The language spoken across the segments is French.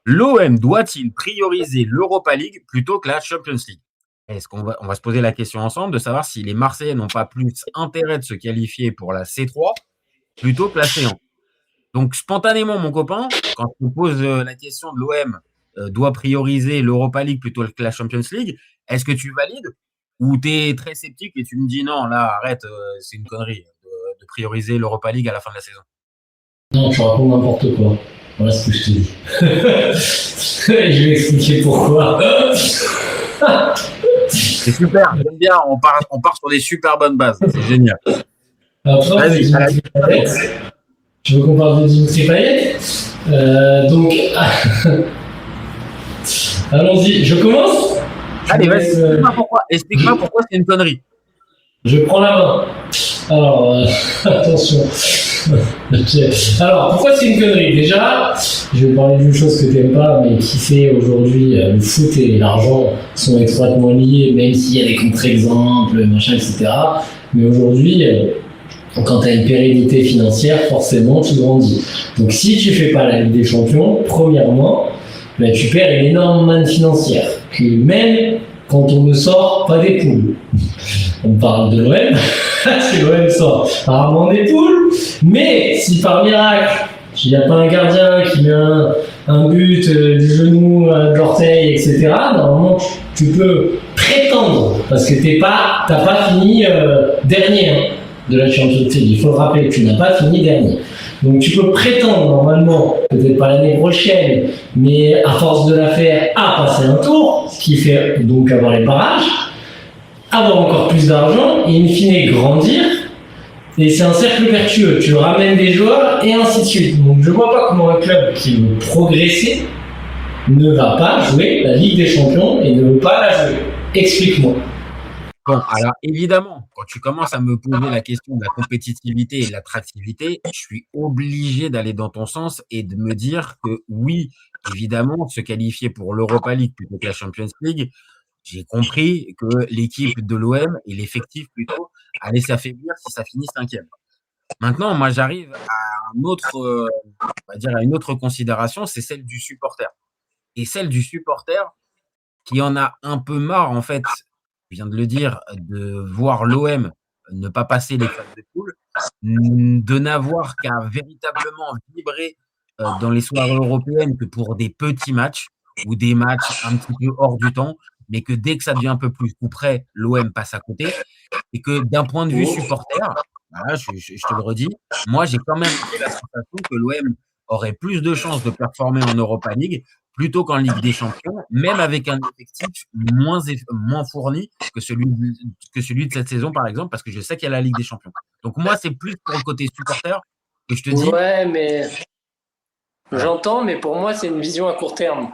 L'OM doit-il prioriser l'Europa League plutôt que la Champions League? Est-ce qu'on va se poser la question ensemble de savoir si les Marseillais n'ont pas plus intérêt de se qualifier pour la C3 plutôt que la C1? Donc spontanément, mon copain, quand on pose la question de l'OM doit prioriser l'Europa League plutôt que la Champions League, est-ce que tu valides ou tu es très sceptique et tu me dis non, là, arrête, c'est une connerie de prioriser l'Europa League à la fin de la saison? Non, tu racontes n'importe quoi. Voilà ce que je te dis. Je vais expliquer pourquoi. C'est super, j'aime bien, on part sur des super bonnes bases, c'est génial. Après, Vas-y, Dimitri Payet. Tu veux qu'on parle de Dimitri Payet Donc, allons-y. Je commence. Allez, vas-y, explique-moi pourquoi c'est une connerie. Je prends la main. Alors, attention. Alors, pourquoi c'est une connerie? Déjà, je vais parler d'une chose que tu n'aimes pas, mais qui fait aujourd'hui le foot et l'argent sont étroitement liés, même s'il y a des contre-exemples, machin, etc. Mais aujourd'hui, quand tu as une pérennité financière, forcément, tu grandis. Donc, si tu fais pas la Ligue des Champions, premièrement, ben, tu perds une énorme manne financière. Puis même quand on ne sort pas des poules. On parle de l'OM, si l'OM sort rarement des poules, mais si par miracle, il n'y a pas un gardien qui met un but du genou, de l'orteil, etc., normalement, tu peux prétendre, parce que tu n'as pas fini dernier de la Champions League. Il faut le rappeler, tu n'as pas fini dernier. Donc tu peux prétendre normalement, peut-être pas l'année prochaine, mais à force de la faire, à passer un tour, ce qui fait donc avoir les barrages, avoir encore plus d'argent et in fine grandir. Et c'est un cercle vertueux. Tu ramènes des joueurs et ainsi de suite. Donc je vois pas comment un club qui veut progresser ne va pas jouer la Ligue des Champions et ne veut pas la jouer. Explique-moi. Bon, alors évidemment, quand tu commences à me poser la question de la compétitivité et de l'attractivité, je suis obligé d'aller dans ton sens et de me dire que oui, évidemment, se qualifier pour l'Europa League plutôt que la Champions League, j'ai compris que l'équipe de l'OM et l'effectif plutôt allait s'affaiblir si ça finit cinquième. Maintenant, moi, j'arrive à on va dire à une autre considération, c'est celle du supporter. Et celle du supporter qui en a un peu marre, en fait, je viens de le dire, de voir l'OM ne pas passer les phases de poule, de n'avoir qu'à véritablement vibrer dans les soirées européennes que pour des petits matchs ou des matchs un petit peu hors du temps, mais que dès que ça devient un peu plus coup près, l'OM passe à côté. Et que d'un point de vue supporter, voilà, je te le redis, moi j'ai quand même un peu la sensation que l'OM aurait plus de chances de performer en Europa League plutôt qu'en Ligue des Champions, même avec un effectif moins fourni que celui de cette saison, par exemple, parce que je sais qu'il y a la Ligue des Champions. Donc moi, c'est plus pour le côté supporter que je te dis. Ouais, mais j'entends, mais pour moi, c'est une vision à court terme.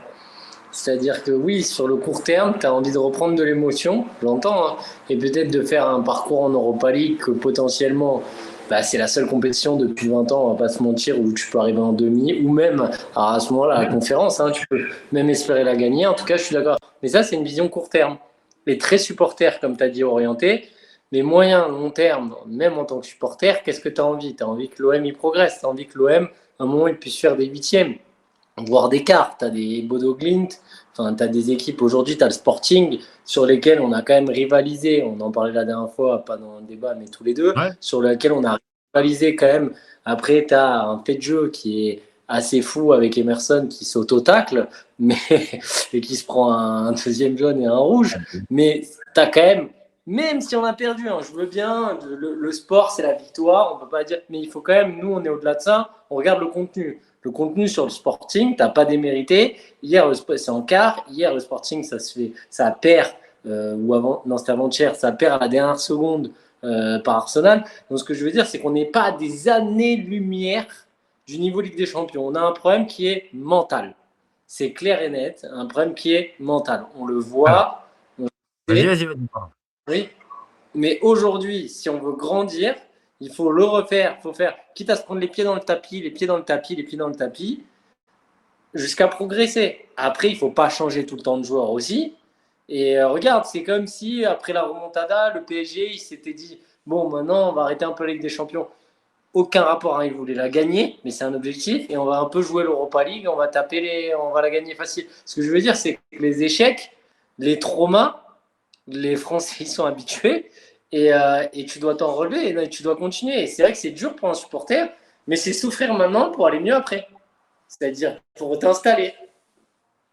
C'est-à-dire que oui, sur le court terme, tu as envie de reprendre de l'émotion, j'entends, hein, et peut-être de faire un parcours en Europa League que potentiellement, bah, c'est la seule compétition depuis 20 ans, on va pas se mentir, où tu peux arriver en demi, ou même à ce moment-là, la conférence, hein, tu peux même espérer la gagner. En tout cas, je suis d'accord. Mais ça, c'est une vision court terme. Les très supporters, comme tu as dit, orientés. Mais moyen, long terme, même en tant que supporter, qu'est-ce que tu as envie? Tu as envie que l'OM y progresse, tu as envie que l'OM, à un moment, il puisse faire des huitièmes, voire des quarts. Tu as des Bodo Glimt, enfin, tu as des équipes aujourd'hui, tu as le Sporting, sur lesquelles on a quand même rivalisé. On en parlait la dernière fois, pas dans un débat, mais tous les deux, Ouais. sur lesquels on a rivalisé quand même. Après, tu as un fait de jeu qui est assez fou avec Emerson qui saute au tacle mais, et qui se prend un deuxième jaune et un rouge. Mais tu as quand même si on a perdu, hein, je veux bien, le sport c'est la victoire, on peut pas dire, mais il faut quand même, nous on est au-delà de ça, on regarde le contenu. Le contenu sur le Sporting, t'as pas démérité. Hier, c'est en quart. Hier, le Sporting, ça perd, ou avant, non, c'était avant-hier, ça perd à la dernière seconde par Arsenal. Donc, ce que je veux dire, c'est qu'on n'est pas à des années-lumière du niveau Ligue des Champions. On a un problème qui est mental. C'est clair et net, un problème qui est mental. On le voit. Vas-y. Oui. Mais aujourd'hui, si on veut grandir, il faut le refaire. Il faut faire, quitte à se prendre les pieds dans le tapis, jusqu'à progresser. Après, il ne faut pas changer tout le temps de joueur aussi. Et regarde, c'est comme si, après la remontada, le PSG, il s'était dit, bon, maintenant, on va arrêter un peu la Ligue des Champions. aucun rapport, hein, ils voulaient la gagner, mais c'est un objectif, et on va un peu jouer l'Europa League, on va la gagner facile. Ce que je veux dire, c'est que les échecs, les traumas, les Français ils sont habitués, et tu dois t'en relever, et tu dois continuer. Et c'est vrai que c'est dur pour un supporter, mais c'est souffrir maintenant pour aller mieux après. C'est-à-dire pour t'installer.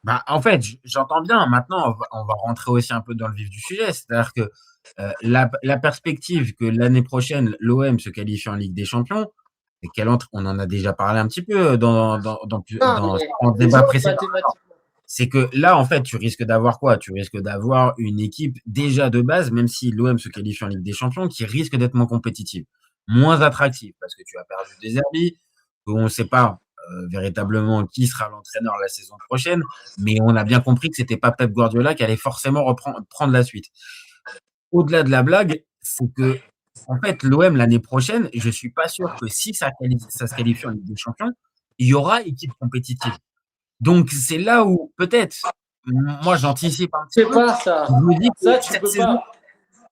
Bah, en fait, j'entends bien. Maintenant, on va rentrer aussi un peu dans le vif du sujet. C'est-à-dire que la perspective que l'année prochaine, l'OM se qualifie en Ligue des Champions, et on en a déjà parlé un petit peu Non, mais en débat déjà, précédent. mathématiquement. C'est que là, en fait, tu risques d'avoir quoi? Tu risques d'avoir une équipe déjà de base, même si l'OM se qualifie en Ligue des Champions, qui risque d'être moins compétitive, moins attractive, parce que tu as perdu des Zerbi, on ne sait pas véritablement qui sera l'entraîneur la saison prochaine, mais on a bien compris que c'était pas Pep Guardiola qui allait forcément prendre la suite. Au-delà de la blague, c'est que en fait, l'OM l'année prochaine, je suis pas sûr que si ça se qualifie en Ligue des Champions, il y aura équipe compétitive. Donc c'est là où peut-être, moi j'anticipe un petit C'est peu, pas ça. je me dis que Ça, tu cette peux saison, pas.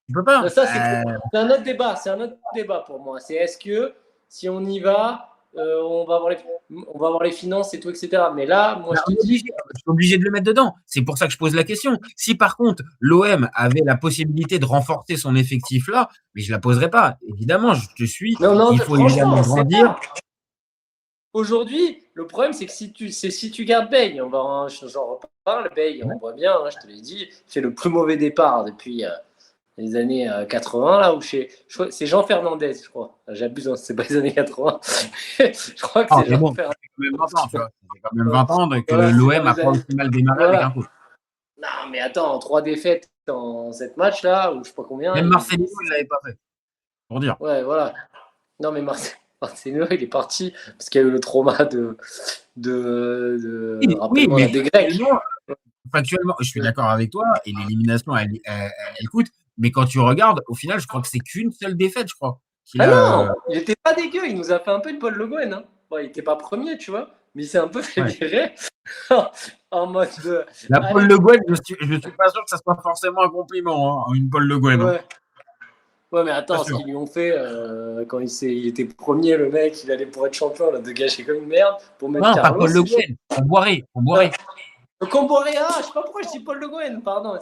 tu peux pas. Ça, c'est un autre débat. C'est un autre débat pour moi. C'est est-ce que si on y va, on va avoir les finances et tout, etc. Mais là, moi, Bah, je te dis. je suis obligé de le mettre dedans. C'est pour ça que je pose la question. Si par contre l'OM avait la possibilité de renforcer son effectif là, mais je la poserai pas. Évidemment, je te suis. Non, non, Il faut franchement, évidemment c'est grandir. pas. Aujourd'hui, le problème, c'est que si tu gardes Bay, j'en reparle, Bay, on voit bien, hein, je te l'ai dit, il fait le plus mauvais départ depuis les années 80, là, c'est Jean Fernandez, je crois. J'abuse, hein, c'est pas les années 80. Je crois que Ah, c'est mais Jean bon, ça Fernandez. fait quand même 20 ans, tu vois. Ça fait quand même 20 ans que Voilà, c'est l'OM dans n'a les pas années. aussi mal démarré avec un Voilà. coach. Non, mais attends, 3 défaites dans cette match-là, ou je sais pas combien. Même Marcelino, il ne l'avait pas fait, pour dire. Ouais, voilà. Non, mais Marcelo, il est parti parce qu'il y a eu le trauma Oui, rappelle-moi, mais des Grecs. factuellement, je suis d'accord avec toi, et l'élimination, elle coûte. Mais quand tu regardes, au final, je crois que c'est qu'une seule défaite, je crois. Ah non, il était pas dégueu, il nous a fait un peu une Paul Le Guen. Hein. Bon, il était pas premier, tu vois, mais il s'est un peu fait virer en mode de. La Paul Le Guen, je suis pas sûr que ça soit forcément un compliment, hein, une Paul Le Guen. Ouais. Ouais, mais attends, ce qu'ils lui ont fait quand il était premier, le mec, il allait pour être champion, là, de gâcher comme une merde pour mettre Non, Carlos. pas Paul Le Guen, on boirait. Comboré, je sais pas pourquoi je dis Paul Le Guen, pardon.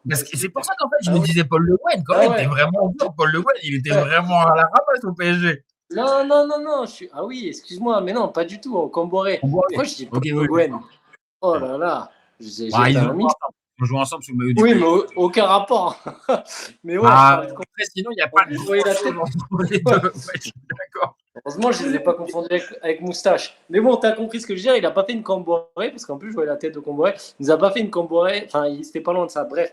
Parce que c'est pour ça qu'en fait, je me disais Paul Le Guen, quand même, t'es vraiment dur. Paul Le Guen, il était vraiment à la ramasse au PSG. Non, ah oui, excuse-moi, mais non, pas du tout, Comboré. Pourquoi je dis Paul Le Guen? Oh là là, ils ont joué ensemble sous le maillot du Oui, mais aucun rapport. Mais ouais, sinon, il n'y a pas de je suis d'accord. Heureusement, je ne les ai pas confondus avec Moustache. Mais bon, tu as compris ce que je veux dire. Il n'a pas fait une Comboré, parce qu'en plus, je voyais la tête de Comboré. Il nous a pas fait une Comboré. Enfin, c'était pas loin de ça. Bref,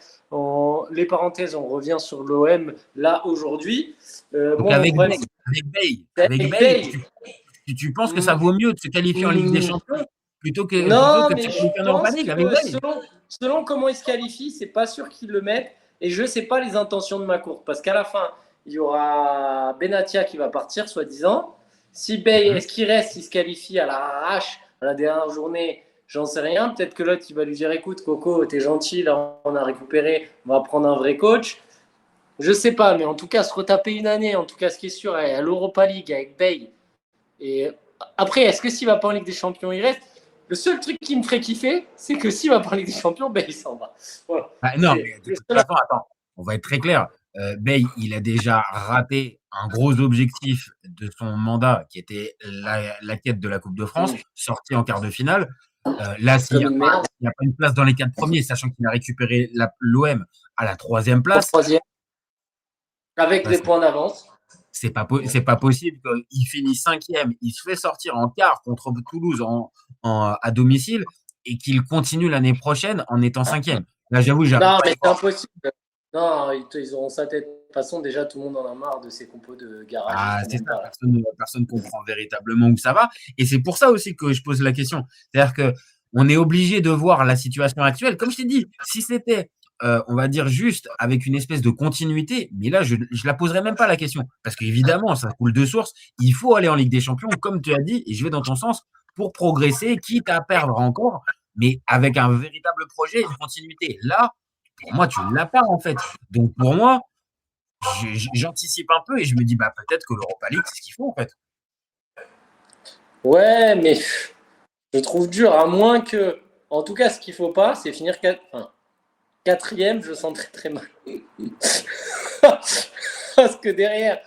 les parenthèses, on revient sur l'OM là aujourd'hui. Avec Bay, tu penses que ça vaut mieux de se qualifier en Ligue des Champions plutôt que de se qualifier en Europa League avec Bay? Selon comment il se qualifie, c'est pas sûr qu'ils le mettent. Et je ne sais pas les intentions de Macourt. Parce qu'à la fin, il y aura Benatia qui va partir, soi-disant. Si Bay, est-ce qu'il reste, il se qualifie à l'arrache à la dernière journée, j'en sais rien. Peut-être que l'autre, il va lui dire écoute, Coco, t'es gentil, là, on a récupéré, on va prendre un vrai coach. Je sais pas, mais en tout cas, se retaper une année, en tout cas, ce qui est sûr, à l'Europa League avec Bay. Et après, est-ce que s'il va pas en Ligue des Champions, il reste? Le seul truc qui me ferait kiffer, c'est que s'il va pas en Ligue des Champions, Bay, il s'en va. Voilà. Non, mais de toute façon, attends, on va être très clair. Bay, il a déjà raté un gros objectif de son mandat, qui était la quête de la Coupe de France, sorti en quart de finale. Là, s'il n'y a pas une place dans les 4 premiers, sachant qu'il a récupéré l'OM à la 3e place. Avec des points d'avance. C'est pas possible qu'il finisse 5e, il se fait sortir en quart contre Toulouse à domicile et qu'il continue l'année prochaine en étant 5e. Là, j'avoue, j'arrive. Non, mais c'est impossible. Non, ils auront sa tête. De toute façon, déjà, tout le monde en a marre de ces compos de garage. Ah, c'est ça, personne comprend véritablement où ça va. Et c'est pour ça aussi que je pose la question. C'est-à-dire qu'on est obligé de voir la situation actuelle. Comme je t'ai dit, si c'était, on va dire, juste avec une espèce de continuité, mais là, je la poserais même pas la question. Parce qu'évidemment, ça coule de source. Il faut aller en Ligue des Champions, comme tu as dit, et je vais dans ton sens, pour progresser, quitte à perdre encore, mais avec un véritable projet et une continuité. Là, pour moi, tu ne l'as pas, en fait. Donc, pour moi, j'anticipe un peu et je me dis, bah, peut-être que l'Europa League, c'est ce qu'il faut, en fait. Ouais, mais je trouve dur, à moins que. En tout cas, ce qu'il faut pas, c'est finir quatrième, je sens très très mal. Parce que derrière,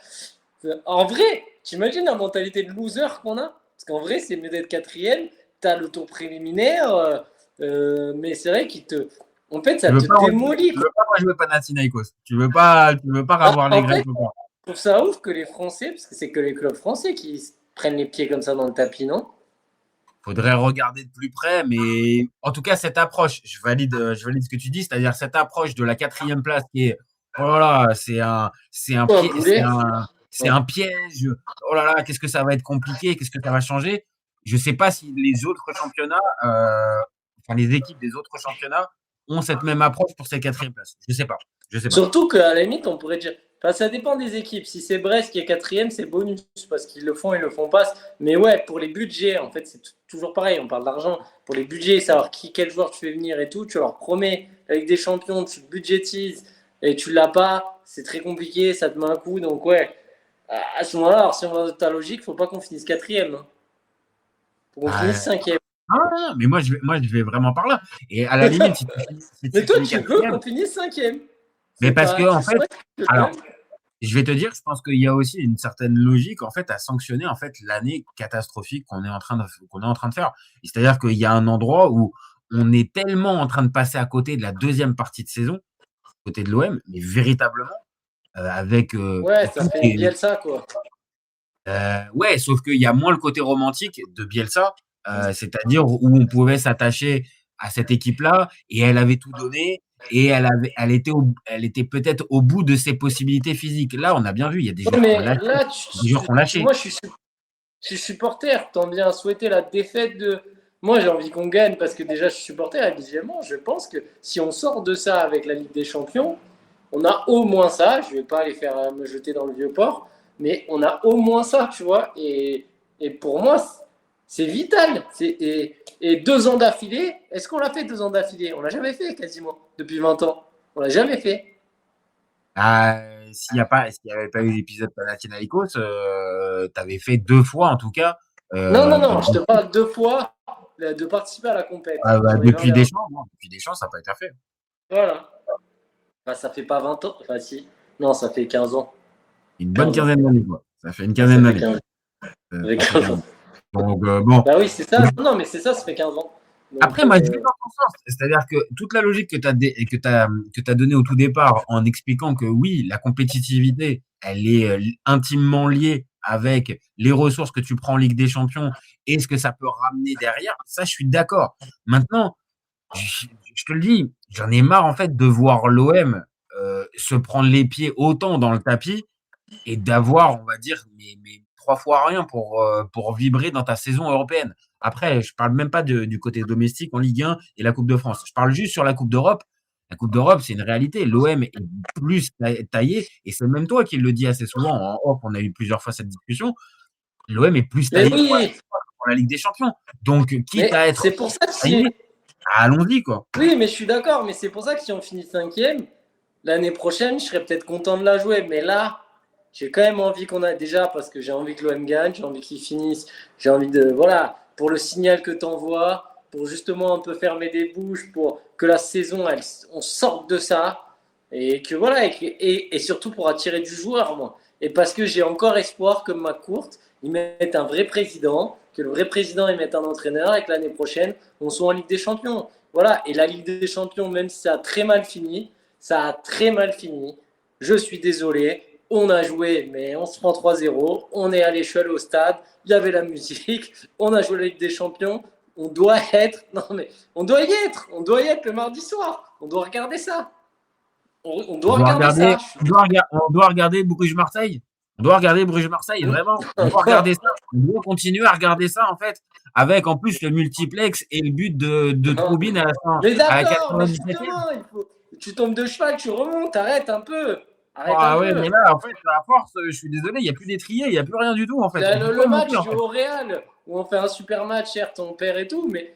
en vrai, t'imagines la mentalité de loser qu'on a? Parce qu'en vrai, c'est mieux d'être quatrième, t'as le tour préliminaire, mais c'est vrai qu'il te. En fait, Tu ça veux te pas, démolit, tu quoi. veux pas jouer Panathinaikos. Tu veux pas Ah, avoir les en Grecs fait, au corps. je trouve ça ouf que les Français, parce que c'est que les clubs français qui se prennent les pieds comme ça dans le tapis, non? Faudrait regarder de plus près, mais en tout cas, cette approche, je valide ce que tu dis, c'est-à-dire cette approche de la quatrième place qui est, oh là là, Quoi, boulet? c'est un piège. Oh là là, qu'est-ce que ça va être compliqué, qu'est-ce que ça va changer. Je sais pas si les autres championnats, enfin les équipes des autres championnats ont cette même approche pour ces quatrièmes places. Je sais pas. Surtout qu'à la limite, on pourrait dire. Enfin, ça dépend des équipes. Si c'est Brest qui est quatrième, c'est bonus parce qu'ils le font, ils le font pas. Mais ouais, pour les budgets, en fait, c'est toujours pareil. On parle d'argent. Pour les budgets, savoir quel joueur tu fais venir et tout, tu leur promets avec des champions, tu budgétises et tu l'as pas, c'est très compliqué, ça te met un coup. Donc ouais, à ce moment-là, alors si on va dans ta logique, faut pas qu'on finisse quatrième. Hein. Faut qu'on Ah, finisse cinquième. non, mais moi, je vais vraiment par là. Et à la limite, si Mais tu toi, finis tu veux quatrième, qu'on finisse cinquième. mais C'est parce pas. que, en Tu fait, souhaites que quand alors, même. je vais te dire, je pense qu'il y a aussi une certaine logique, en fait, à sanctionner, en fait, l'année catastrophique qu'on est en train de faire. C'est-à-dire qu'il y a un endroit où on est tellement en train de passer à côté de la deuxième partie de saison, côté de l'OM, mais véritablement, avec, Ouais, ça tout fait est, Bielsa, quoi. ouais, sauf qu'il y a moins le côté romantique de Bielsa, c'est-à-dire où on pouvait s'attacher à cette équipe-là et elle avait tout donné et elle était peut-être au bout de ses possibilités physiques. Là, on a bien vu, il y a des Ouais, joueurs qui ont mais lâché, là, des joueurs qui ont lâché. moi, je suis supporter. T'en viens à souhaiter la défaite de. Moi, j'ai envie qu'on gagne parce que déjà, je suis supporter. Et deuxièmement, je pense que si on sort de ça avec la Ligue des Champions, on a au moins ça. Je vais pas les faire me jeter dans le vieux port, mais on a au moins ça, tu vois. Et pour moi, c'est vital. Et 2 ans d'affilée, est-ce qu'on l'a fait 2 ans d'affilée? On l'a jamais fait quasiment depuis 20 ans. On l'a jamais fait. S'il n'y avait pas eu l'épisode Panathinaikos, tu avais fait 2 fois en tout cas. Non, non, euh, non, je te parle 2 fois de participer à la compète sur les 20 depuis dernières. Deschamps, non, depuis Deschamps, ça n'a pas été fait. Voilà. Bah, ça fait pas 20 ans. Enfin, si. Non, ça fait 15 ans. Une bonne 15 ans. quinzaine d'années, quoi. Ça fait une Ouais, ça quinzaine fait d'années. 15 ans. Ça fait Ça fait 15 15 ans. ans. Donc, bon. Bah oui, c'est ça. Non, mais c'est ça, ça fait 15 ans. Donc, Après, moi, je vais dans ton sens. C'est-à-dire que toute la logique que tu as donnée au tout départ en expliquant que oui, la compétitivité, elle est intimement liée avec les ressources que tu prends en Ligue des Champions et ce que ça peut ramener derrière, ça, je suis d'accord. Maintenant, je te le dis, j'en ai marre en fait de voir l'OM se prendre les pieds autant dans le tapis et d'avoir, on va dire, mais 3 fois rien pour vibrer dans ta saison européenne. Après, je parle même pas du côté domestique en Ligue 1 et la Coupe de France. Je parle juste sur la Coupe d'Europe. La Coupe d'Europe, c'est une réalité. L'OM est plus taillé, et c'est même toi qui le dis assez souvent. En off, on a eu plusieurs fois cette discussion. L'OM est plus mais taillé oui, pour la Ligue des Champions. Donc, quitte mais à être c'est pour ça que taillé, si. allons-y, quoi. Oui, mais je suis d'accord, mais c'est pour ça que si on finit cinquième, l'année prochaine, je serais peut-être content de la jouer. Mais là, j'ai quand même envie qu'on a. Déjà, parce que j'ai envie que l'OM gagne, j'ai envie qu'ils finissent, j'ai envie de. Voilà, pour le signal que tu envoies, pour justement un peu fermer des bouches, pour que la saison, on sorte de ça. Et que voilà, et surtout pour attirer du joueur, moi. Et parce que j'ai encore espoir que McCourt, ils mettent un vrai président, que le vrai président, il mette un entraîneur, et que l'année prochaine, on soit en Ligue des Champions. Voilà, et la Ligue des Champions, même si ça a très mal fini, ça a très mal fini. Je suis désolé, on a joué, mais on se prend 3-0, on est allé, je suis allé au stade, il y avait la musique, on a joué la Ligue des Champions, on doit être, non mais, on doit y être le mardi soir, on doit regarder ça. On doit regarder ça. On doit regarder Bruges-Marseille. On doit regarder Bruges-Marseille, vraiment. On doit regarder ça. On doit continuer à regarder ça, en fait, avec en plus le multiplex et le but de Troubine à la fin. Mais À la d'accord, mais 97e. justement, tu tombes de cheval, tu remontes, arrête un peu. Arrête Ah un ouais, peu. mais là, en fait, à force, je suis désolé, il n'y a plus d'étrier, il n'y a plus rien du tout, en fait. On peut Le pas match monter, en du fait. au Real, où on fait un super match, certes, ton père et tout, mais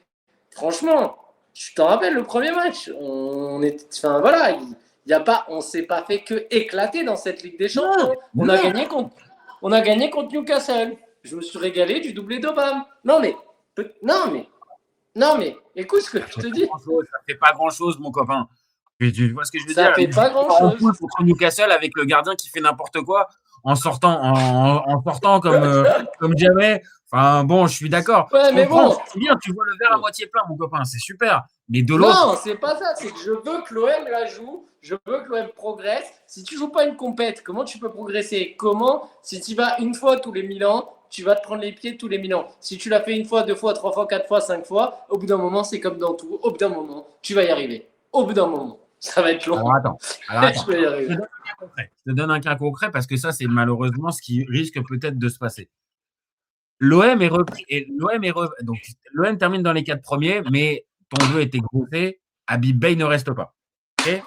franchement, tu t'en rappelles le premier match. Enfin voilà, il y a pas, on s'est pas fait que éclater dans cette Ligue des Champions. Non, non. On a gagné contre Newcastle. je me suis régalé du doublé d'Obama. Non, mais, écoute ce que je te dis. Ça fait pas grand-chose, mon copain. Tu vois ce que je veux Ça dire? fait pas grand-chose. Contre Newcastle avec le gardien qui fait n'importe quoi en sortant comme jamais. Enfin bon, je suis d'accord. Ouais, mais bon. C'est bien, tu vois le verre à moitié plein, mon copain, c'est super. Mais de l'autre. Non, c'est pas ça. C'est que je veux que l'OM la joue. Je veux que l'OM progresse. Si tu joues pas une compète, comment tu peux progresser? Comment, si tu vas une fois tous les 1000 ans, tu vas te prendre les pieds tous les 1000 ans? Si tu l'as fait une fois, 2 fois, 3 fois, 4 fois, 5 fois, au bout d'un moment, c'est comme dans tout. Au bout d'un moment, tu vas y arriver. Au bout d'un moment. Ça va être long. Alors attends. Je vais y arriver. Je te donne un cas concret parce que ça, c'est malheureusement ce qui risque peut-être de se passer. L'OM est repris. Donc, l'OM termine dans les 4 premiers, mais ton vœu était grossé. Habib Beye ne reste pas. Okay,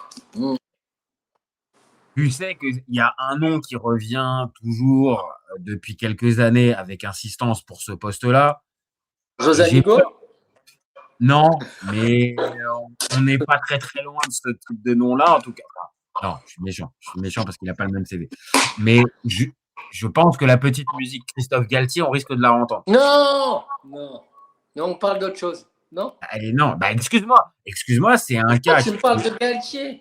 tu sais qu'il y a un nom qui revient toujours depuis quelques années avec insistance pour ce poste-là. José Hugo? Non, mais on n'est pas très très loin de ce type de nom-là, en tout cas. Non, je suis méchant parce qu'il n'a pas le même CV. Mais je pense que la petite musique Christophe Galtier, on risque de la entendre. Non, on parle d'autre chose. Non. Allez, non, bah excuse-moi, c'est un cas. Tu me parles de Galtier.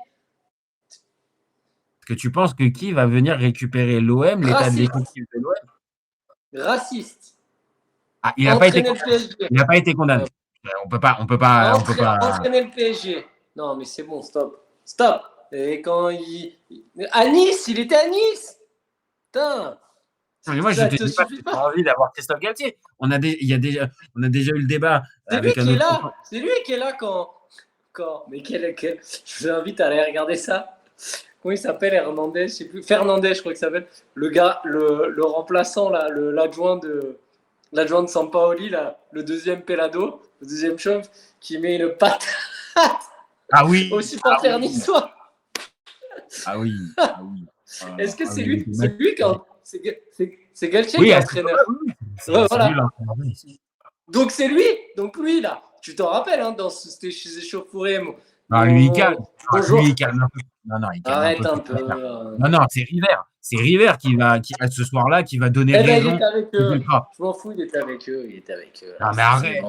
Est-ce que tu penses que qui va venir récupérer l'OM, l'état de l'effectif de l'OM? Raciste. Ah, il n'a pas été condamné. On peut pas. Entraîner le PSG. Non, mais c'est bon, stop. Et quand à Nice, il était à Nice. Putain. Mais moi, je te dis pas que j'ai pas envie d'avoir Christophe Galtier. On a déjà eu le débat. C'est lui qui est là quand. Mais je vous invite à aller regarder ça. Comment il s'appelle, Hernandez? Je sais plus. Fernandez, je crois qu'il s'appelle. Le gars, le remplaçant là, l'adjoint de Sampaoli là, le deuxième Pelado, le deuxième chauve, qui met une patate. Ah oui. Au supporter niçois. Ah oui. Est-ce que c'est lui? C'est lui quand. C'est Galtier qui est entraîneur. Voilà. Donc c'est lui. Donc lui là, tu t'en rappelles c'était chez Échauffouré. Non, lui il calme. Bonjour. Lui il calme un peu. Non, il calme arrête un peu. Non, c'est River. C'est River qui ce soir-là qui va donner raison. Il était avec eux. Je m'en fous, il était avec eux. Non mais arrête.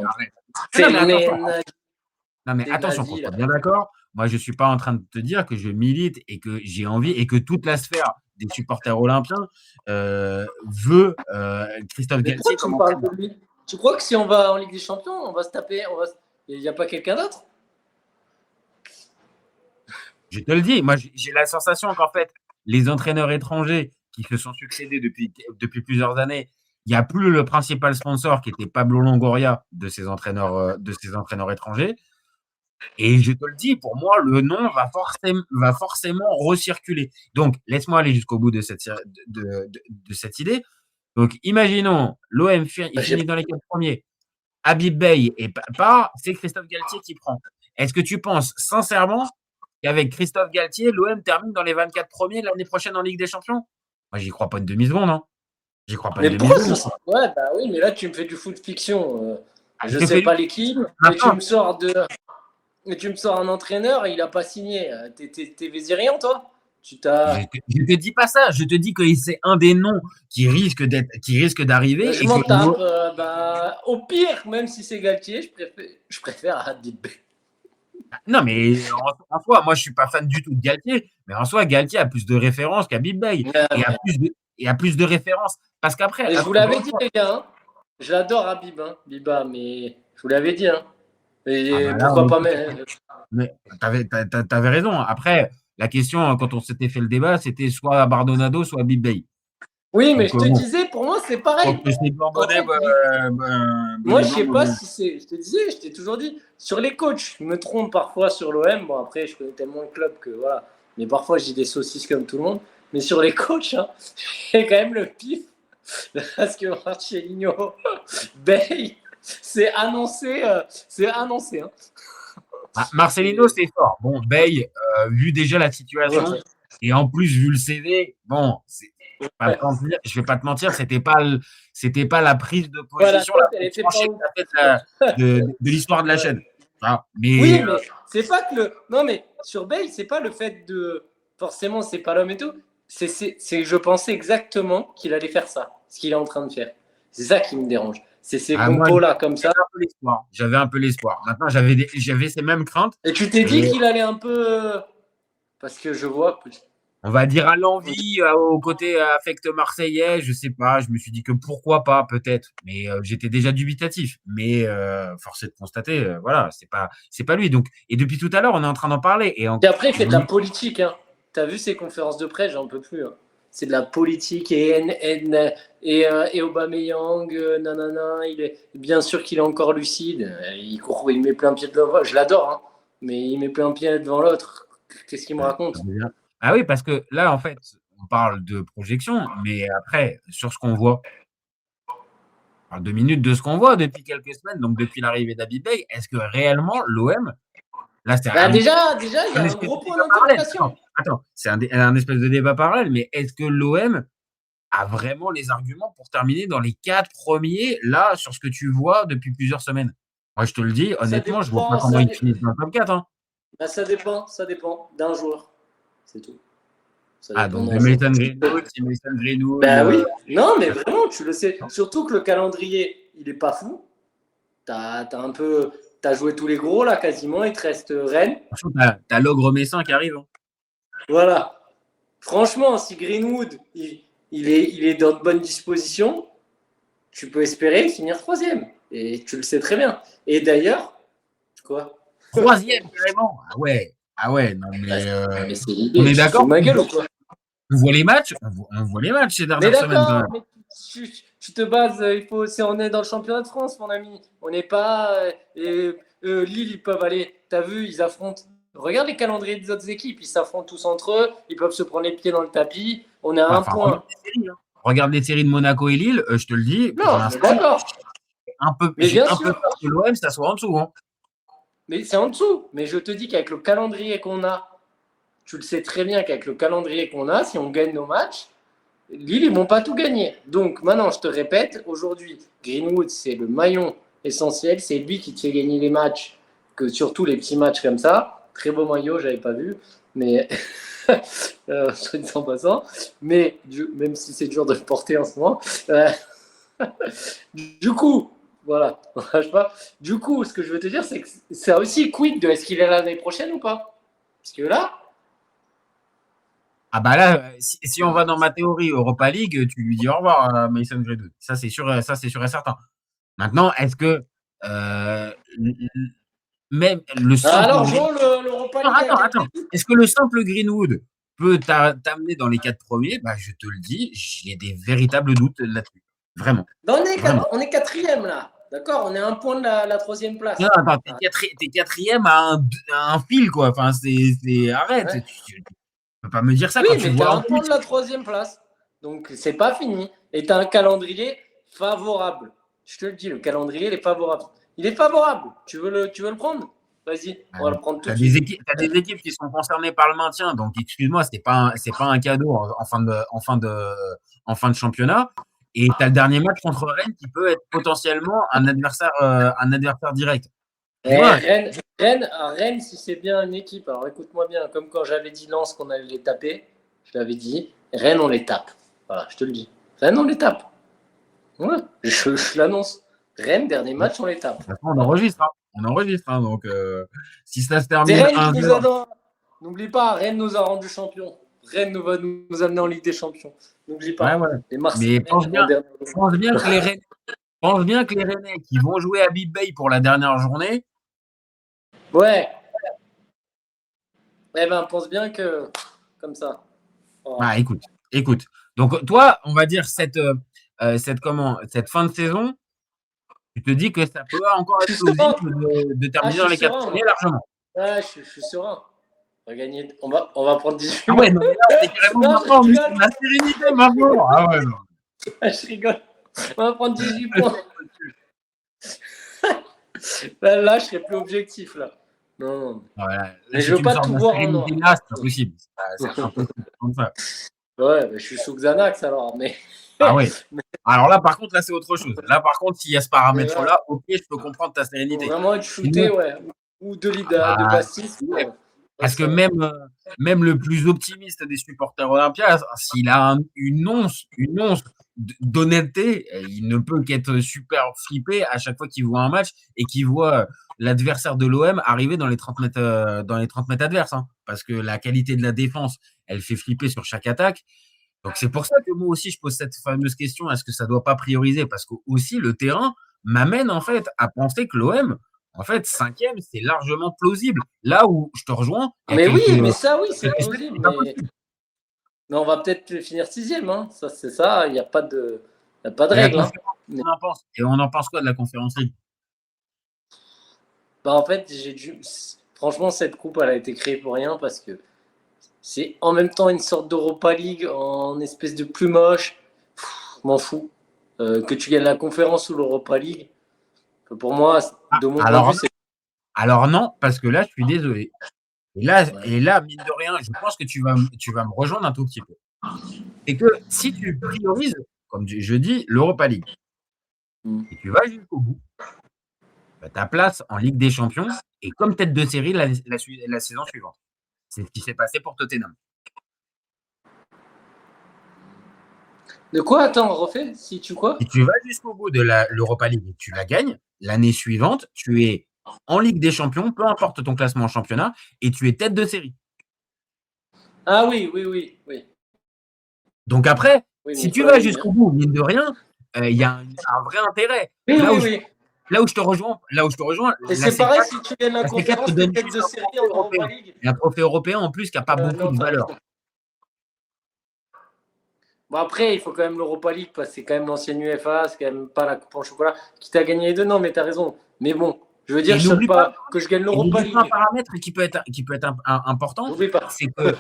Non mais attention, qu'on soit bien d'accord. Moi, je ne suis pas en train de te dire que je milite et que j'ai envie et que toute la sphère des supporters olympiens veut Christophe Galtier. Tu me parles de lui? Tu crois que si on va en Ligue des Champions, on va se taper, il n'y a pas quelqu'un d'autre? Je te le dis, moi j'ai la sensation qu'en fait, les entraîneurs étrangers qui se sont succédés depuis plusieurs années, il n'y a plus le principal sponsor qui était Pablo Longoria de ces entraîneurs étrangers. Et je te le dis, pour moi, le nom va forcément recirculer. Donc, laisse-moi aller jusqu'au bout de cette idée. Donc, imaginons, l'OM finit dans les 4 premiers. Habib Beye et pas, c'est Christophe Galtier qui prend. Est-ce que tu penses sincèrement qu'avec Christophe Galtier, l'OM termine dans les 24 premiers l'année prochaine en Ligue des Champions? Moi, j'y crois pas une demi-seconde. Hein. J'y crois pas une demi-seconde. Ouais, bah oui, mais là, tu me fais du foot fiction. Je sais pas l'équipe, mais tu me sors un entraîneur et il n'a pas signé. T'es vésirien, toi? Je te dis pas ça. Je te dis que c'est un des noms qui risque d'arriver. Je m'en tape. Au pire, même si c'est Galtier, je préfère Habib Beye. Non, mais en soi, moi, je suis pas fan du tout de Galtier. Mais en soi, Galtier a plus de références qu'Habib Beye. Et a plus de références. Parce qu'après. Je vous l'avais dit, les gars. Hein. Je l'adore, Habib, Biba, mais je vous l'avais dit. Hein. Et pourquoi pas mais t'avais raison. Après, la question, quand on s'était fait le débat, c'était soit Bardonado, soit Habib Beye. Oui, mais je te disais, pour moi, c'est pareil. Moi, je sais pas si c'est. Je te disais, je t'ai toujours dit. Sur les coachs, je me trompe parfois sur l'OM. Bon, après, je connais tellement le club que voilà. Mais parfois, j'ai des saucisses comme tout le monde. Mais sur les coachs, j'ai quand même le pif. Parce que Marcelinho, Beye, c'est annoncé. Hein. Marcelino, c'est fort. Bon, Beye, vu déjà la situation, et en plus, vu le CV, bon, je vais pas te mentir, c'était pas la prise de position de l'histoire de la chaîne. Oui, mais c'est pas que non, mais sur Beye, c'est pas le fait de. Forcément, c'est pas l'homme et tout. C'est je pensais exactement qu'il allait faire ça, ce qu'il est en train de faire. C'est ça qui me dérange. C'est ces Moi, compos-là, comme ça. J'avais un peu l'espoir. Maintenant, j'avais ces mêmes craintes. Et tu t'es dit qu'il allait un peu. Parce que je vois. On va dire à l'envie, au côté affect marseillais, je sais pas. Je me suis dit que pourquoi pas, peut-être. Mais j'étais déjà dubitatif. Mais force est de constater, voilà, c'est pas lui. Donc, et depuis tout à l'heure, on est en train d'en parler. Et après, il fait de la politique. Hein. Tu as vu ses conférences de presse, j'en peux plus. Hein. C'est de la politique et Aubameyang, nanana, bien sûr qu'il est encore lucide. Il met plein pied devant. Je l'adore, hein, mais il met plein pied devant l'autre. Qu'est-ce qu'il me raconte? Ah oui, parce que là, en fait, on parle de projection, mais après, sur ce qu'on voit, on parle 2 minutes de ce qu'on voit depuis quelques semaines, donc depuis l'arrivée d'Habib Beye, est-ce que réellement l'OM, là, c'est déjà, il y a un gros point d'interrogation. Attends, c'est un espèce de débat parallèle, mais est-ce que l'OM a vraiment les arguments pour terminer dans les 4 premiers, là, sur ce que tu vois depuis plusieurs semaines? Moi, je te le dis, honnêtement, je vois pas comment ils finissent dans le top 4. Hein. Bah, ça dépend d'un joueur. C'est tout. Donc Mason Greenwood, c'est Mason Greenwood. Bah oui. Non, mais vraiment, tu le sais. Surtout que le calendrier, il est pas fou. T'as joué tous les gros, là, quasiment. Il te reste Rennes. T'as l'ogre messin qui arrive. Hein. Voilà. Franchement, si Greenwood, il est dans de bonnes dispositions, tu peux espérer finir 3e. Et tu le sais très bien. Et d'ailleurs, quoi? 3e, carrément. Ah ouais, non, mais c'est l'idée. On est d'accord. Ma gueule ou quoi? On voit les matchs, ces dernières semaines. Quand même. Mais tu te bases, on est dans le championnat de France, mon ami. On n'est pas. Lille, ils peuvent aller. T'as vu, ils affrontent. Regarde les calendriers des autres équipes. Ils s'affrontent tous entre eux. Ils peuvent se prendre les pieds dans le tapis. On est à un point. Regarde les séries de Monaco et Lille, je te le dis. Non, d'accord. J'ai un peu peur que l'OM, ça soit en dessous. Hein. Mais c'est en dessous. Mais je te dis qu'avec le calendrier qu'on a, tu le sais très bien qu'avec le calendrier qu'on a, si on gagne nos matchs, Lille, ils ne vont pas tout gagner. Donc maintenant, je te répète, aujourd'hui, Greenwood, c'est le maillon essentiel. C'est lui qui te fait gagner les matchs, que surtout les petits matchs comme ça. Très beau maillot, je n'avais pas vu. Mais, soit dit en passant. Mais, même si c'est dur de le porter en ce moment. Du coup, voilà, on lâche pas. Du coup, ce que je veux te dire, c'est que c'est aussi quid de est-ce qu'il est là l'année prochaine ou pas? Parce que là. Ah bah là, si on va dans ma théorie Europa League, tu lui dis au revoir à Mason Greenwood. Ça c'est sûr et certain. Maintenant, est-ce que même le simple alors jouons l'Europa League. Attends. Est-ce que le simple Greenwood peut t'amener dans les 4 premiers? Bah je te le dis, j'ai des véritables doutes là-dessus. Vraiment. On est 4e là. D'accord, on est à un point de la 3e place. Non, attends, t'es 4e à un fil, quoi. Enfin, arrête. Ouais. Tu peux pas me dire ça oui, quand mais tu vois un point de la 3e place. Donc, c'est pas fini. Et tu as un calendrier favorable. Je te le dis, le calendrier, il est favorable. Il est favorable. Tu veux le prendre? Vas-y, on va le prendre tout de suite. T'as des équipes qui sont concernées par le maintien. Donc, excuse-moi, c'est pas un cadeau en fin de championnat. Et tu as le dernier match contre Rennes qui peut être potentiellement un adversaire direct. Rennes, si c'est bien une équipe, alors écoute-moi bien, comme quand j'avais dit Lens qu'on allait les taper, je l'avais dit, Rennes, on les tape. Voilà, je te le dis. Rennes, on les tape. Ouais, je l'annonce. Rennes, dernier match, on les tape. On enregistre. Hein, donc, si ça se termine. N'oublie pas, Rennes nous a rendu champions. Rennes va nous amener en Ligue des Champions. N'oublie pas. Ouais. Mais pense bien que les Rennais qui vont jouer à Habib Beye pour la dernière journée. Ouais. Eh ben, pense bien que comme ça. Oh. Ah, écoute. Donc, toi, on va dire cette fin de saison, tu te dis que ça peut encore être plausible de terminer dans les 4 premiers largement. Ouais, je suis serein. On va prendre 18 points. Ah ouais, non, mais là, c'est carrément maintenant, la sérénité, maintenant. Ah ouais, non. Je rigole. On va prendre 18 points. Là, je serais plus objectif, là. Non. Voilà. Mais je veux pas tout voir en noir. Là, c'est pas possible. C'est impossible comme ça. Ouais, mais je suis sous Xanax, alors. Mais... Ah ouais. Alors là, par contre, là, c'est autre chose. Là, par contre, s'il y a ce paramètre-là, ok, je peux comprendre ta sérénité. Faut vraiment être shooté, ouais. Ou de Bastis. Ouais. Parce que même le plus optimiste des supporters olympiens, s'il a une once d'honnêteté, il ne peut qu'être super flippé à chaque fois qu'il voit un match et qu'il voit l'adversaire de l'OM arriver dans les 30 mètres, dans les 30 mètres adverses. Hein, parce que la qualité de la défense, elle fait flipper sur chaque attaque. Donc c'est pour ça que moi aussi je pose cette fameuse question, est-ce que ça doit pas prioriser? Parce que aussi le terrain m'amène en fait à penser que l'OM, en fait, 5e, c'est largement plausible. Là où je te rejoins, il y a Mais oui, quelques, mais ça, oui, c'est quelques semaines, plausible. c'est pas Mais, possible. mais on va peut-être finir 6e. Hein. Ça, c'est ça. Il n'y a pas de, y a pas de Et la règle. Hein. conférence, on en pense. Et on en pense quoi de la conférence League? Bah, en fait, franchement, cette coupe, elle a été créée pour rien parce que c'est en même temps une sorte d'Europa League en espèce de plus moche. M'en fous. Que tu gagnes la conférence ou l'Europa League, pour moi, de mon point de vue, c'est. Alors non, parce que là, je suis désolé. Et là, mine de rien, je pense que tu vas me rejoindre un tout petit peu. C'est que si tu priorises, comme je dis, l'Europa League, et tu vas jusqu'au bout, bah, ta place en Ligue des Champions est comme tête de série la saison suivante. C'est ce qui s'est passé pour Tottenham. De quoi? Attends, refais. Si tu quoi? Si tu vas jusqu'au bout de l'Europa League et tu la gagnes, l'année suivante, tu es en Ligue des Champions, peu importe ton classement en championnat, et tu es tête de série. Ah oui, oui, oui, oui. Donc après, Oui, si tu vas jusqu'au bout, mine de rien, il y a un vrai intérêt. Oui, là, oui, où oui. Là où je te rejoins, Et c'est pareil, si tu gagnes la conférence, t'es tête de série en Europa League. Il y a un trophée européen en plus qui n'a pas beaucoup de valeur. Bon, après, il faut quand même l'Europa League parce que c'est quand même l'ancienne UEFA, c'est quand même pas la coupe en chocolat qui t'a gagné les deux. Non, mais t'as raison. Mais bon, je veux dire, je ne sais pas que je gagne l'Europa League. Un paramètre qui peut être important, c'est que.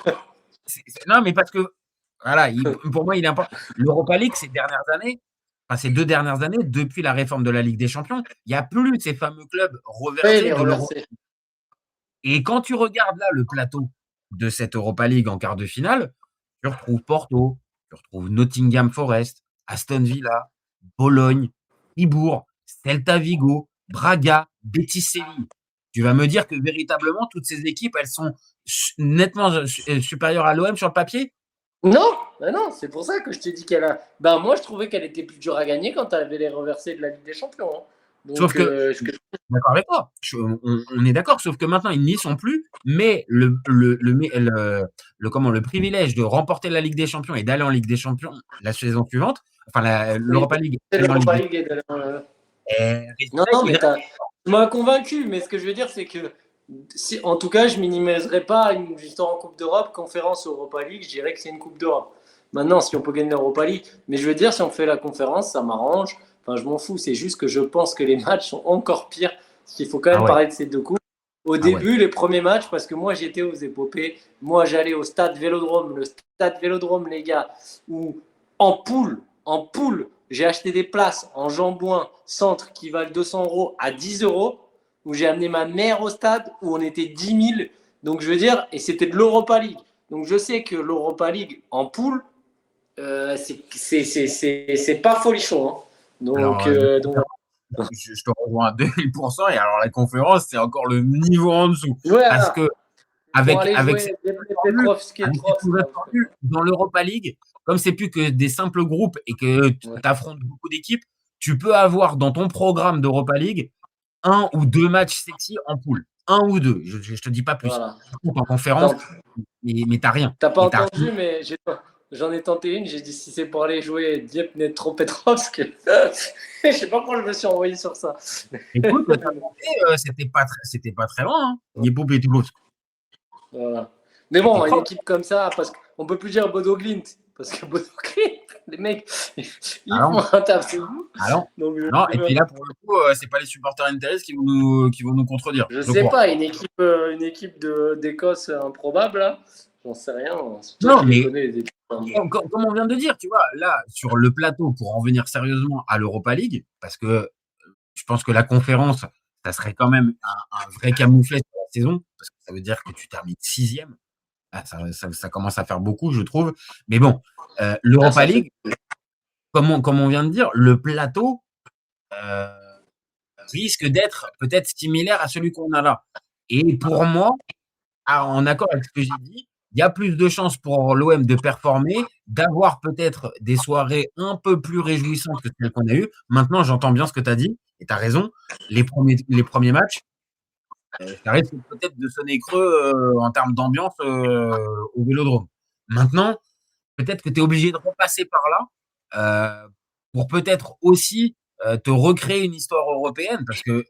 Non, mais parce que, voilà, pour moi, il est important. L'Europa League, ces 2 dernières années, depuis la réforme de la Ligue des Champions, il n'y a plus ces fameux clubs reversés de l'Europa League. Et quand tu regardes là le plateau de cette Europa League en quart de finale, tu retrouves Porto, tu retrouves Nottingham Forest, Aston Villa, Bologne, Fribourg, Celta Vigo, Braga, Betis Séville. Tu vas me dire que véritablement, toutes ces équipes, elles sont nettement supérieures à l'OM sur le papier? Non, non, c'est pour ça que je t'ai dit qu'elle a. Ben, moi, je trouvais qu'elle était plus dure à gagner quand elle avait les reversés de la Ligue des Champions. Hein. Donc, sauf que, je suis d'accord avec toi, on est d'accord, sauf que maintenant, ils n'y sont plus, mais le privilège de remporter la Ligue des Champions et d'aller en Ligue des Champions la saison suivante, enfin, l'Europa League. L'Europa League non, mais tu m'as convaincu, mais ce que je veux dire, c'est que, en tout cas, je minimiserai pas une victoire en Coupe d'Europe, conférence Europa League, je dirais que c'est une Coupe d'Europe. Maintenant, si on peut gagner l'Europa League, mais je veux dire, si on fait la conférence, ça m'arrange. Enfin, je m'en fous, c'est juste que je pense que les matchs sont encore pires. Parce qu'il faut quand même parler de ces deux coupes. Au début, les premiers matchs, parce que moi j'étais aux épopées, moi j'allais au stade Vélodrome, le stade Vélodrome, les gars, où en poule, j'ai acheté des places en Jambouin centre qui valent 200 € à 10 €, où j'ai amené ma mère au stade, où on était 10 000. Donc je veux dire, et c'était de l'Europa League. Donc je sais que l'Europa League en poule, c'est pas folichon. Hein. Donc, je te rejoins à 2000%, et alors la conférence, c'est encore le niveau en dessous. Ouais, parce que avec dans l'Europa League, comme c'est plus que des simples groupes et que tu affrontes beaucoup d'équipes, tu peux avoir dans ton programme d'Europa League 1 ou 2 matchs sexy en poule. 1 ou 2, je te dis pas plus. Voilà. En conférence, mais t'as rien. T'as pas entendu, mais j'en ai tenté une. J'ai dit si c'est pour aller jouer Dniepr-Petrovsk, je sais pas pourquoi je me suis envoyé sur ça. Écoute, c'était pas très loin. Hein. Dniepr-Petrovsk. Voilà. Mais bon, une équipe comme ça, parce qu'on peut plus dire Bodo Glimt, parce que Bodo Glimt, les mecs, ils font un taf, c'est vous. Donc, non, et puis là, pour le coup, c'est pas les supporters intéressés qui vont nous contredire. Je sais pas, une équipe d'Écosse improbable, là, j'en sais rien. Non, mais comme on vient de dire, tu vois, là, sur le plateau, pour en venir sérieusement à l'Europa League, parce que je pense que la conférence, ça serait quand même un vrai camouflet sur la saison, parce que ça veut dire que tu termines 6e. Ah, ça commence à faire beaucoup, je trouve. Mais bon, l'Europa League, comme on vient de dire, le plateau risque d'être peut-être similaire à celui qu'on a là. Et pour moi, en accord avec ce que j'ai dit, il y a plus de chances pour l'OM de performer d'avoir peut-être des soirées un peu plus réjouissantes que celles qu'on a eues. Maintenant, j'entends bien ce que tu as dit, et tu as raison. Les premiers matchs, ça risque peut-être de sonner creux en termes d'ambiance au Vélodrome. Maintenant, peut-être que tu es obligé de repasser par là pour peut-être aussi te recréer une histoire européenne, parce que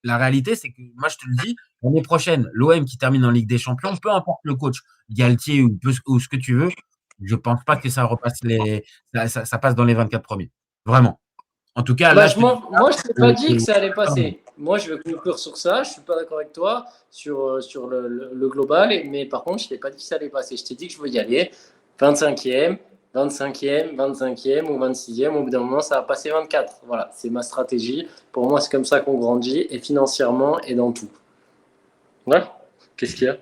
la réalité, c'est que moi, je te le dis, l'année prochaine, l'OM qui termine en Ligue des Champions, peu importe le coach, Galtier ou ce que tu veux, je pense pas que ça repasse ça passe dans les 24 premiers. Vraiment. En tout cas, là, moi, je t'ai pas dit que ça allait passer. Moi, je veux conclure sur ça. Je suis pas d'accord avec toi sur le global, mais par contre, je t'ai pas dit que ça allait passer. Je t'ai dit que je veux y aller. 25e, 25e, 25e ou 26e. Au bout d'un moment, ça va passer 24. Voilà, c'est ma stratégie. Pour moi, c'est comme ça qu'on grandit, et financièrement et dans tout. Ouais. Qu'est-ce qu'il y a?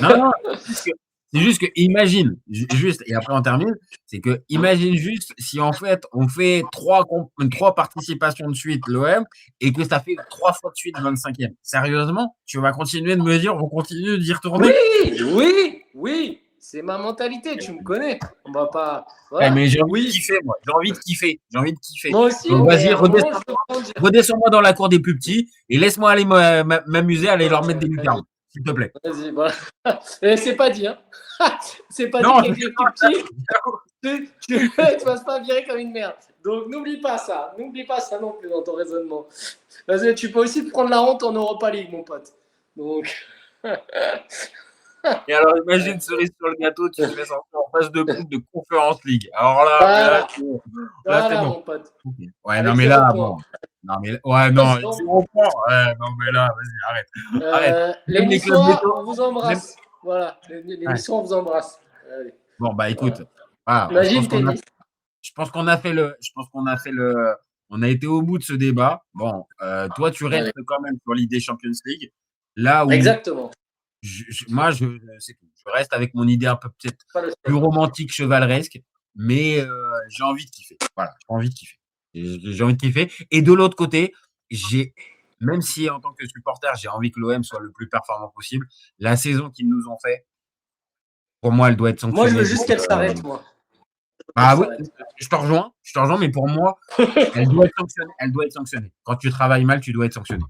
Non, c'est juste que imagine, juste, et après on termine, c'est que imagine juste si en fait on fait trois participations de suite l'OM et que ça fait 3 fois de suite 25e. Sérieusement, tu vas continuer de me dire, on continue d'y retourner? Oui. C'est ma mentalité, tu me connais. On va pas. Voilà. Mais j'ai envie de kiffer, moi. J'ai envie de kiffer. Moi aussi. Donc, vas-y, redescends-moi dans la cour des plus petits et laisse-moi aller m'amuser, aller leur mettre des lucarnes, s'il te plaît. Vas-y, voilà. C'est pas dit, hein. C'est pas dit qu'avec les petits, tu te fasses pas virer comme une merde. Donc, n'oublie pas ça. N'oublie pas ça non plus dans ton raisonnement. Vas-y, tu peux aussi te prendre la honte en Europa League, mon pote. Donc. Et alors, imagine cerise sur le gâteau, tu te fais sortir en phase de poule de Conference League. Alors là, voilà, c'est bon. Mon pote. Ouais, non, mais là, bon. Non, mais ouais, non, tu reprends. Ouais, non, mais là, vas-y, arrête. L'émission, on vous embrasse. Voilà, l'émission, on vous embrasse. Allez. Bon, bah, écoute. Voilà, je pense qu'on a fait on a été au bout de ce débat. Bon, toi, tu restes quand même sur l'idée Champions League. Là où. Exactement. Moi, c'est tout. Je reste avec mon idée un peu peut-être plus romantique, chevaleresque, mais j'ai envie de kiffer. Voilà, j'ai envie de kiffer. J'ai envie de kiffer. Et de l'autre côté, même si en tant que supporter, j'ai envie que l'OM soit le plus performant possible, la saison qu'ils nous ont fait, pour moi, elle doit être sanctionnée. Moi, je veux juste qu'elle s'arrête, moi. Ah oui, je te rejoins, mais pour moi, elle doit être sanctionnée. Quand tu travailles mal, tu dois être sanctionné.